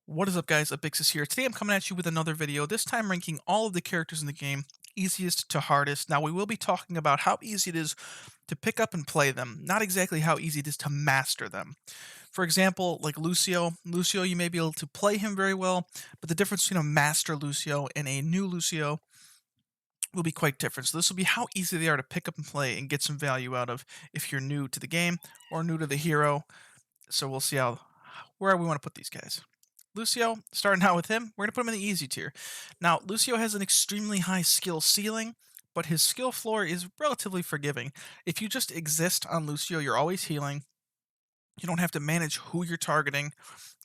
What is up, guys? Abixis here. Today I'm coming at you with another video, this time ranking all of the characters in the game, easiest to hardest. Now, we will be talking about how easy it is to pick up and play them, not exactly how easy it is to master them. For example, like Lucio. Lucio, you may be able to play him very well, but the difference between a master Lucio and a new Lucio will be quite different. So this will be how easy they are to pick up and play and get some value out of if you're new to the game or new to the hero. So we'll see where we want to put these guys. Lucio, starting out with him, we're going to put him in the easy tier. Now, Lucio has an extremely high skill ceiling, but his skill floor is relatively forgiving. If you just exist on Lucio, you're always healing. You don't have to manage who you're targeting.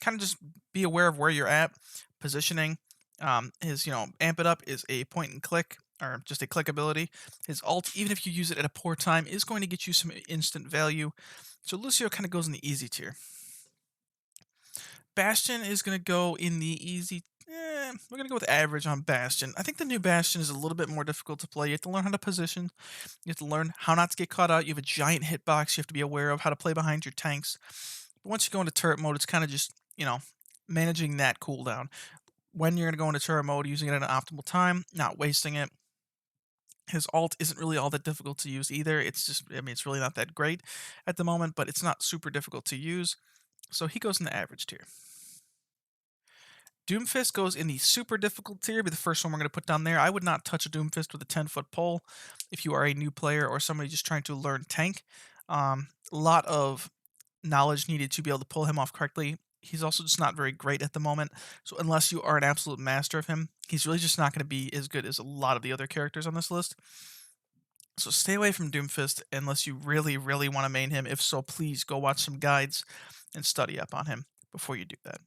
Kind of just be aware of where you're at, positioning. His amp it up is a point and click, or just a click ability. His ult, even if you use it at a poor time, is going to get you some instant value. So Lucio kind of goes in the easy tier. Bastion is going to go in the easy. We're going to go with average on Bastion. I think the new Bastion is a little bit more difficult to play. You have to learn how to position. You have to learn how not to get caught out. You have a giant hitbox you have to be aware of, how to play behind your tanks. But once you go into turret mode, it's kind of just managing that cooldown. When you're going to go into turret mode, using it at an optimal time, not wasting it. His ult isn't really all that difficult to use either. It's really not that great at the moment, but it's not super difficult to use. So he goes in the average tier. Doomfist goes in the super difficult tier, be the first one we're going to put down there. I would not touch a Doomfist with a 10-foot pole if you are a new player or somebody just trying to learn tank. A lot of knowledge needed to be able to pull him off correctly. He's also just not very great at the moment, so unless you are an absolute master of him, he's really just not going to be as good as a lot of the other characters on this list. So stay away from Doomfist unless you really, really want to main him. If so, please go watch some guides and study up on him before you do that.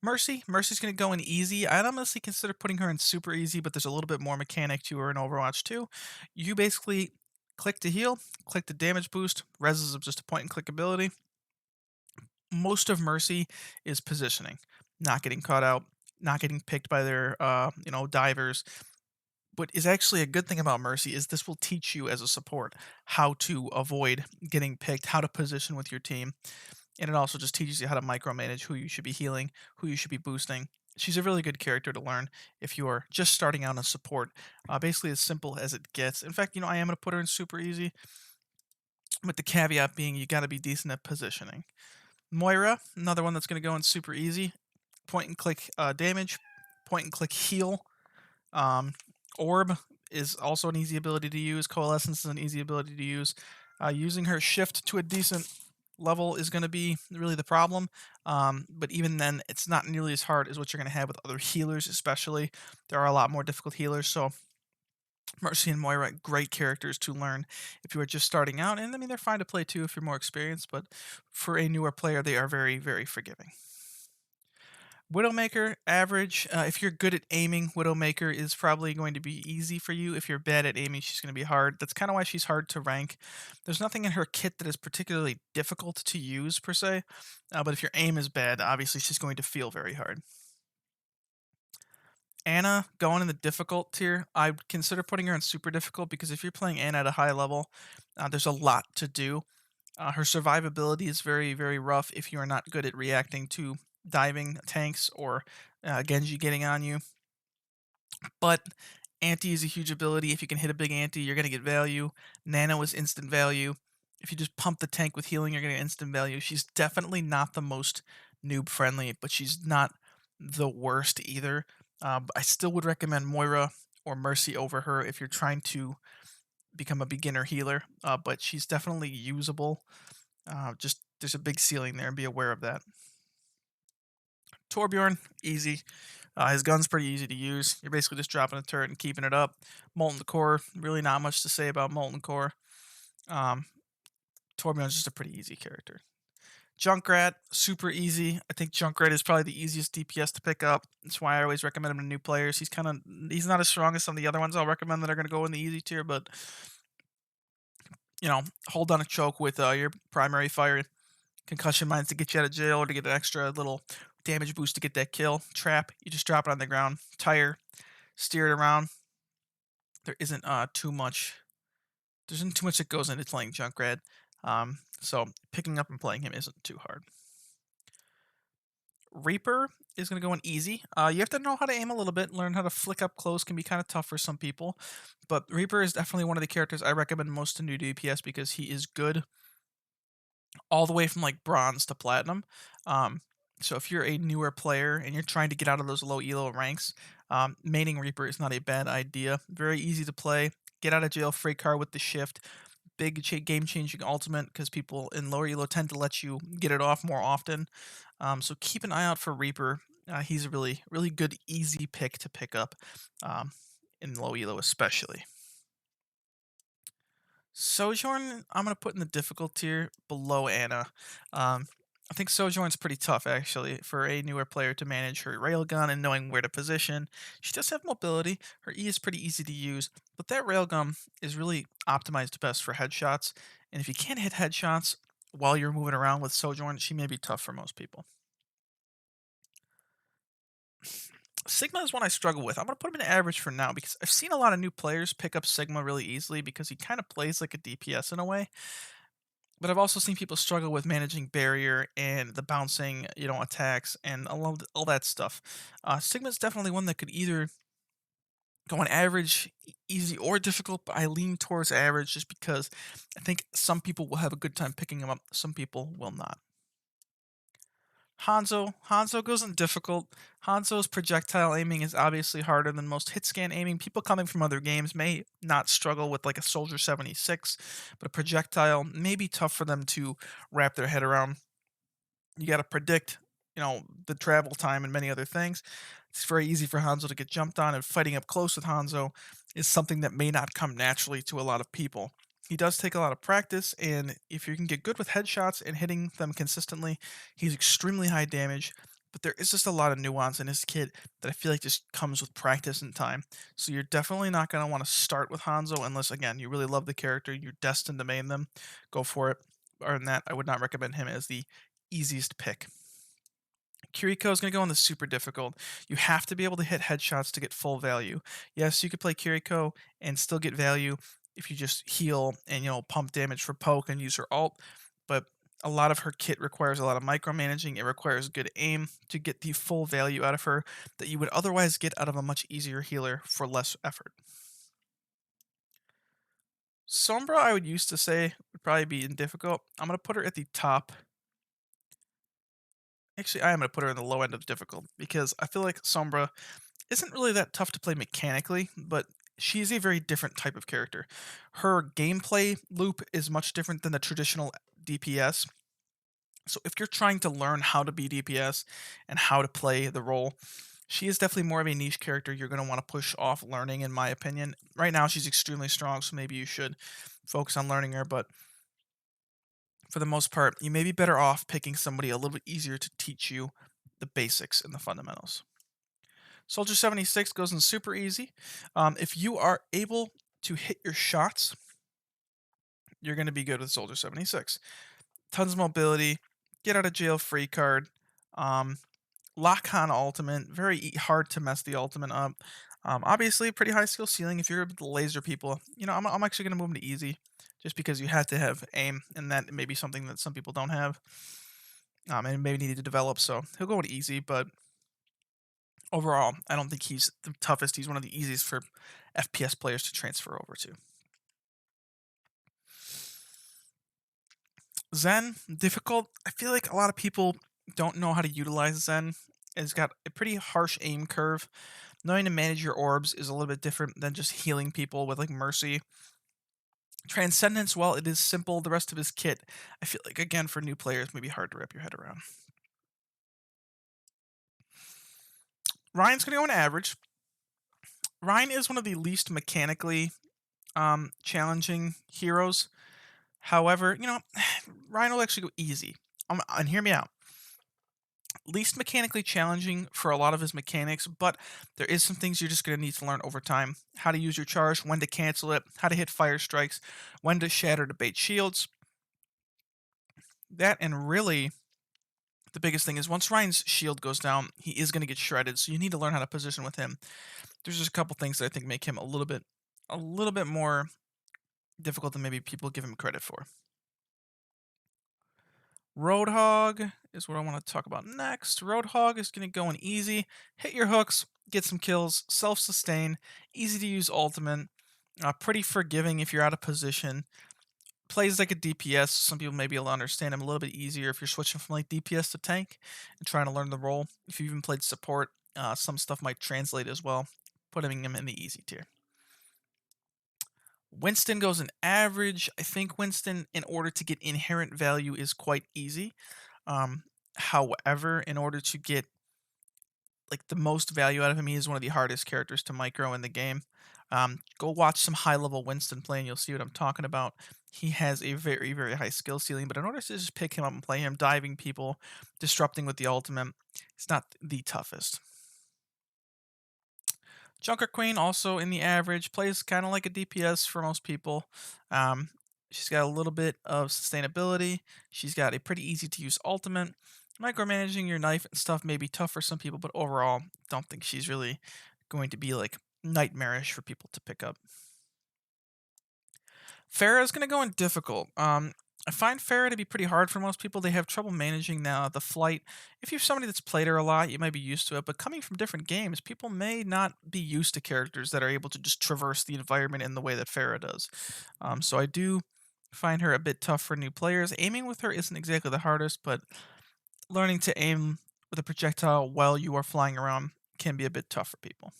Mercy's going to go in easy. I'd honestly consider putting her in super easy, but there's a little bit more mechanic to her in Overwatch 2. You basically click to heal, click to damage boost. Res is just a point and click ability. Most of Mercy is positioning, not getting caught out, not getting picked by their divers. What is actually a good thing about Mercy is this will teach you as a support how to avoid getting picked, how to position with your team. And it also just teaches you how to micromanage who you should be healing, who you should be boosting. She's a really good character to learn if you are just starting out on support. Basically, as simple as it gets. In fact, I am going to put her in super easy, with the caveat being you got to be decent at positioning. Moira, another one that's going to go in super easy. Point and click damage, point and click heal. Orb is also an easy ability to use. Coalescence is an easy ability to use. Using her shift to a decent level is going to be really the problem. But even then, it's not nearly as hard as what you're going to have with other healers, especially. There are a lot more difficult healers, so Mercy and Moira, great characters to learn if you are just starting out. And I mean, they're fine to play too if you're more experienced, but for a newer player, they are very, very forgiving. Widowmaker, average. If you're good at aiming, Widowmaker is probably going to be easy for you. If you're bad at aiming, she's going to be hard. That's kind of why she's hard to rank. There's nothing in her kit that is particularly difficult to use, per se. But if your aim is bad, obviously she's going to feel very hard. Anna, going in the difficult tier, I would consider putting her in super difficult because if you're playing Anna at a high level, there's a lot to do. Her survivability is very, very rough if you are not good at reacting to diving tanks or Genji getting on you. But Anti is a huge ability. If you can hit a big Anti, you're going to get value. Nano is instant value. If you just pump the tank with healing, you're going to get instant value. She's definitely not the most noob friendly, but she's not the worst either. I still would recommend Moira or Mercy over her if you're trying to become a beginner healer, but she's definitely usable. Just there's a big ceiling there, and be aware of that. Torbjorn, easy. His gun's pretty easy to use. You're basically just dropping a turret and keeping it up. Molten Core, really not much to say about Molten Core. Torbjorn's just a pretty easy character. Junkrat, super easy. I think Junkrat is probably the easiest DPS to pick up. That's why I always recommend him to new players. He's not as strong as some of the other ones I'll recommend that are going to go in the easy tier, but hold on a choke with your primary fire. Concussion mines to get you out of jail or to get an extra little damage boost to get that kill. Trap, you just drop it on the ground. Tire, steer it around. There isn't too much. There isn't too much that goes into playing Junkrat. So picking up and playing him isn't too hard. Reaper is going to go in easy. You have to know how to aim a little bit, learn how to flick up close can be kind of tough for some people. But Reaper is definitely one of the characters I recommend most to new DPS because he is good all the way from like bronze to platinum. Um, so if you're a newer player and you're trying to get out of those low elo ranks, maining Reaper is not a bad idea. Very easy to play. Get out of jail free card with the shift. Big game changing ultimate because people in lower elo tend to let you get it off more often. So keep an eye out for Reaper. He's a really good easy pick to pick up um, in low elo especially. Sojourn, I'm gonna put in the difficult tier below Anna. Um, I think Sojourn's pretty tough actually for a newer player to manage her railgun and knowing where to position. She does have mobility. Her E is pretty easy to use, but that railgun is really optimized best for headshots. And if you can't hit headshots while you're moving around with Sojourn, she may be tough for most people. Sigma is one I struggle with. I'm gonna put him in average for now because I've seen a lot of new players pick up Sigma really easily because he kind of plays like a DPS in a way. But I've also seen people struggle with managing barrier and the bouncing, attacks and all that stuff. Sigma's definitely one that could either go on average, easy, or difficult, but I lean towards average just because I think some people will have a good time picking him up, some people will not. Hanzo goes in difficult. Hanzo's projectile aiming is obviously harder than most hit scan aiming. People coming from other games may not struggle with like a Soldier 76, but a projectile may be tough for them to wrap their head around. You got to predict, the travel time and many other things. It's very easy for Hanzo to get jumped on, and fighting up close with Hanzo is something that may not come naturally to a lot of people. He does take a lot of practice, and if you can get good with headshots and hitting them consistently, he's extremely high damage. But there is just a lot of nuance in his kit that I feel like just comes with practice and time. So you're definitely not going to want to start with Hanzo unless, again, you really love the character, you're destined to main them. Go for it. Other than that, I would not recommend him as the easiest pick. Kiriko is going to go on the super difficult. You have to be able to hit headshots to get full value. Yes, you could play Kiriko and still get value if you just heal and pump damage for poke and use her ult, but a lot of her kit requires a lot of micromanaging. It requires good aim to get the full value out of her that you would otherwise get out of a much easier healer for less effort. Sombra, I would used to say would probably be in difficult. I'm going to put her at the top. Actually, I am going to put her in the low end of difficult because I feel like Sombra isn't really that tough to play mechanically, but she's a very different type of character. Her gameplay loop is much different than the traditional DPS. So if you're trying to learn how to be DPS and how to play the role, she is definitely more of a niche character you're going to want to push off learning, in my opinion. Right now, she's extremely strong, so maybe you should focus on learning her, but for the most part, you may be better off picking somebody a little bit easier to teach you the basics and the fundamentals. Soldier 76 goes in super easy. If you are able to hit your shots, you're going to be good with Soldier 76. Tons of mobility, get out of jail free card, um, lock on ultimate, very hard to mess the ultimate up. Obviously, pretty high skill ceiling. If you're able to laser people, I'm actually going to move him to easy just because you have to have aim, and that may be something that some people don't have and maybe need to develop. So he'll go in easy, but overall, I don't think he's the toughest. He's one of the easiest for FPS players to transfer over to. Zen, difficult. I feel like a lot of people don't know how to utilize Zen. It's got a pretty harsh aim curve. Knowing to manage your orbs is a little bit different than just healing people with like Mercy. Transcendence, while it is simple, the rest of his kit, I feel like again for new players, may be hard to wrap your head around. Ryan's gonna go in average. Ryan is one of the least mechanically challenging heroes. However, Ryan will actually go easy. And hear me out. Least mechanically challenging for a lot of his mechanics, but there is some things you're just going to need to learn over time. How to use your charge, when to cancel it, how to hit fire strikes, when to shatter to bait shields. That and really the biggest thing is once Ryan's shield goes down, he is going to get shredded, so you need to learn how to position with him. There's just a couple things that I think make him a little bit more difficult than maybe people give him credit for. Roadhog is what I want to talk about next. Roadhog is going to go in easy, hit your hooks, get some kills, self sustain, easy to use ultimate, pretty forgiving if you're out of position. Plays like a DPS. Some people may be able to understand him a little bit easier if you're switching from like DPS to tank and trying to learn the role. If you even played support, some stuff might translate as well, putting him in the easy tier. Winston goes in average. I think Winston, in order to get inherent value, is quite easy. Um, However, in order to get like the most value out of him, he is one of the hardest characters to micro in the game. Go watch some high level Winston play, and you'll see what I'm talking about. He has a very, very high skill ceiling, but in order to just pick him up and play him, diving people, disrupting with the ultimate, it's not the toughest. Junker Queen also in the average, plays kind of like a DPS for most people. Um, she's got a little bit of sustainability. She's got a pretty easy to use ultimate. Micromanaging your knife and stuff may be tough for some people, but overall, don't think she's really going to be like nightmarish for people to pick up. Pharah is going to go in difficult. I find Pharah to be pretty hard for most people. They have trouble managing now the flight. If you're somebody that's played her a lot, you might be used to it. But coming from different games, people may not be used to characters that are able to just traverse the environment in the way that Pharah does. So I do find her a bit tough for new players. Aiming with her isn't exactly the hardest, but learning to aim with a projectile while you are flying around can be a bit tough for people.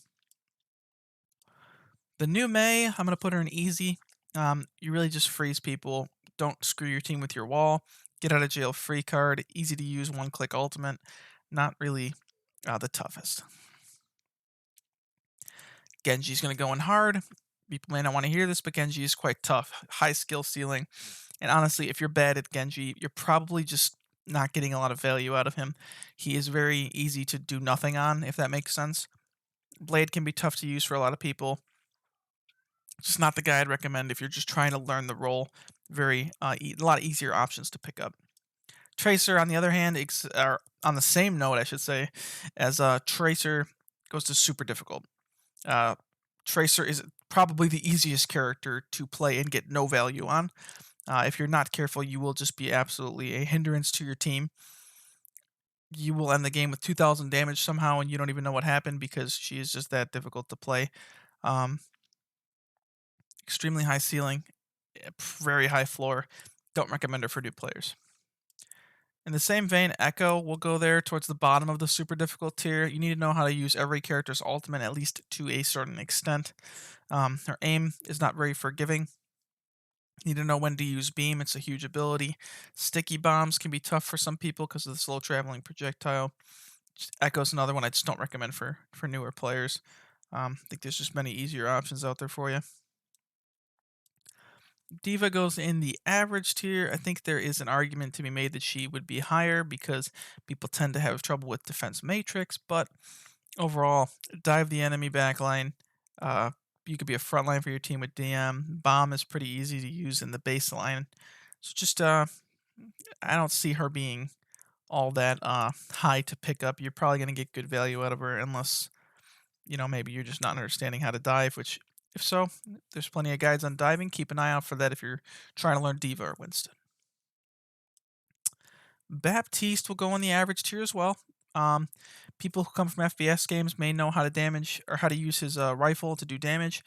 The new May, I'm going to put her in easy. You really just freeze people. Don't screw your team with your wall. Get out of jail free card. Easy to use, one click ultimate. Not really the toughest. Genji's going to go in hard. People may not want to hear this, but Genji is quite tough. High skill ceiling. And honestly, if you're bad at Genji, you're probably just not getting a lot of value out of him. He is very easy to do nothing on, if that makes sense. Blade can be tough to use for a lot of people. Just not the guy I'd recommend if you're just trying to learn the role. Very a lot easier options to pick up. Tracer, on the other hand, or on the same note, I should say, as Tracer goes to super difficult. Uh, Tracer is probably the easiest character to play and get no value on. If you're not careful, you will just be absolutely a hindrance to your team. You will end the game with 2,000 damage somehow, and you don't even know what happened because she is just that difficult to play. Um, Extremely high ceiling, very high floor. Don't recommend her for new players. In the same vein, Echo will go there towards the bottom of the super difficult tier. You need to know how to use every character's ultimate at least to a certain extent. Her aim is not very forgiving. You need to know when to use beam. It's a huge ability. Sticky bombs can be tough for some people because of the slow traveling projectile. Echo's another one I just don't recommend for newer players. I think there's just many easier options out there for you. Diva goes in the average tier. I think there is an argument to be made that she would be higher because people tend to have trouble with defense matrix, but overall, dive the enemy backline. Uh, you could be a frontline for your team with DM. Bomb is pretty easy to use in the baseline. So just I don't see her being all that high to pick up. You're probably going to get good value out of her unless maybe you're just not understanding how to dive, which if so, there's plenty of guides on diving. Keep an eye out for that if you're trying to learn Diva or Winston. Baptiste will go on the average tier as well. People who come from FPS games may know how to damage or how to use his rifle to do damage.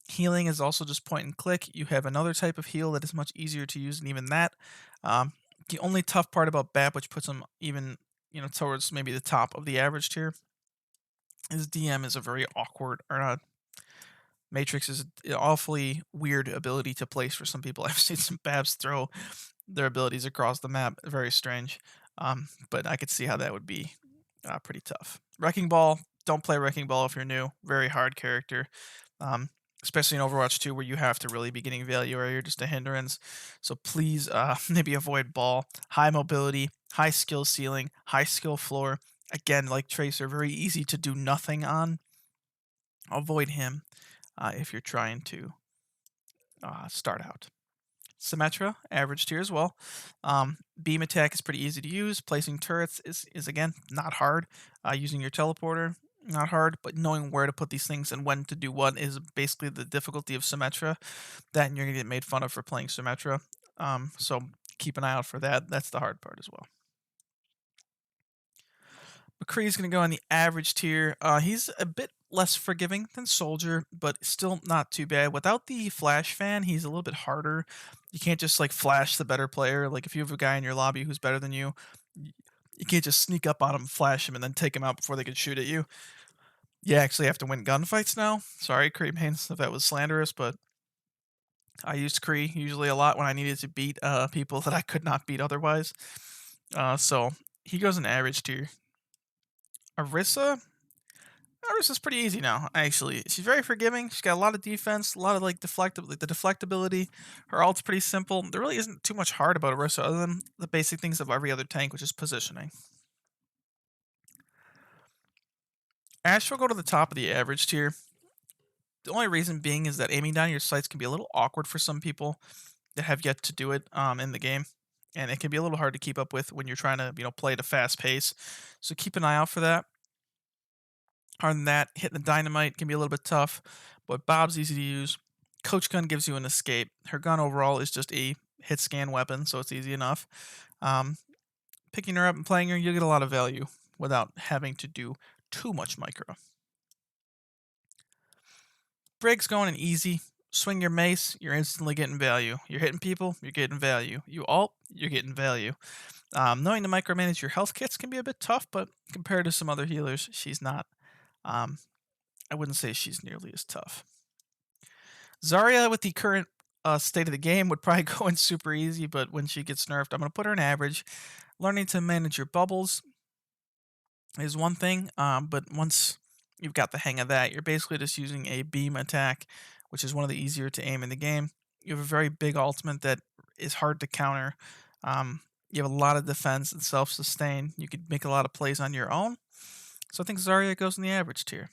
Healing is also just point and click. You have another type of heal that is much easier to use than even that. The only tough part about Bap, which puts him even towards maybe the top of the average tier, is DM is a very awkward or not. Matrix is an awfully weird ability to place for some people. I've seen some Babs throw their abilities across the map. Very strange. But I could see how that would be pretty tough. Wrecking Ball, don't play Wrecking Ball if you're new. Very hard character. Especially in Overwatch 2 where you have to really be getting value or you're just a hindrance. So please maybe avoid Ball. High mobility, high skill ceiling, high skill floor. Again, like Tracer, very easy to do nothing on. Avoid him if you're trying to start out. Symmetra, average tier as well. Beam attack is pretty easy to use. Placing turrets is again, not hard. Using your teleporter, not hard, but knowing where to put these things and when to do what is basically the difficulty of Symmetra. That and you're going to get made fun of for playing Symmetra. So keep an eye out for that. That's the hard part as well. McCree's going to go in the average tier. He's a bit less forgiving than Soldier, but still not too bad. Without the flash fan, he's a little bit harder. You can't just like flash the better player. Like if you have a guy in your lobby who's better than you, y- you can't just sneak up on him, flash him, and then take him out before they can shoot at you. You actually have to win gunfights now. Sorry, Cree Mains, if that was slanderous, but I used Cree usually a lot when I needed to beat people that I could not beat otherwise. So he goes in average tier. Arissa, Naruto's pretty easy now, actually. She's very forgiving. She's got a lot of defense, a lot of like the deflectability. Her ult's pretty simple. There really isn't too much hard about Orisa other than the basic things of every other tank, which is positioning. Ash will go to the top of the average tier. The only reason being is that aiming down your sights can be a little awkward for some people that have yet to do it in the game. And it can be a little hard to keep up with when you're trying to, play at a fast pace. So keep an eye out for that. Other than that, hitting the dynamite can be a little bit tough, but Bob's easy to use. Coach gun gives you an escape. Her gun overall is just a hit scan weapon, so it's easy enough. Um, Picking her up and playing her, you'll get a lot of value without having to do too much micro. Brig's going in easy. Swing your mace, you're instantly getting value. You're hitting people, you're getting value. You ult, you're getting value. Knowing to micromanage your health kits can be a bit tough, but compared to some other healers, she's not. Um, I wouldn't say she's nearly as tough. Zarya, with the current state of the game, would probably go in super easy, but when she gets nerfed, I'm going to put her in average. Learning to manage your bubbles is one thing, but once you've got the hang of that, you're basically just using a beam attack, which is one of the easier to aim in the game. You have a very big ultimate that is hard to counter. You have a lot of defense and self sustain. You could make a lot of plays on your own. So I think Zarya goes in the average tier.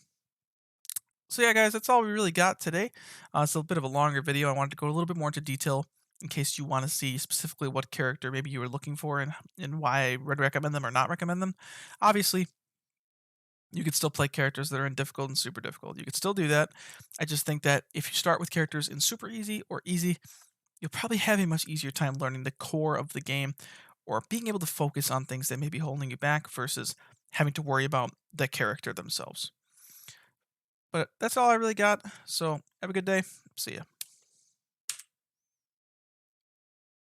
So yeah, guys, that's all we really got today. It's a bit of a longer video. I wanted to go a little bit more into detail in case you want to see specifically what character maybe you were looking for and why I would recommend them or not recommend them. Obviously, you could still play characters that are in difficult and super difficult. You could still do that. I just think that if you start with characters in super easy or easy, you'll probably have a much easier time learning the core of the game or being able to focus on things that may be holding you back versus having to worry about the character themselves. But that's all I really got. So have a good day. See ya.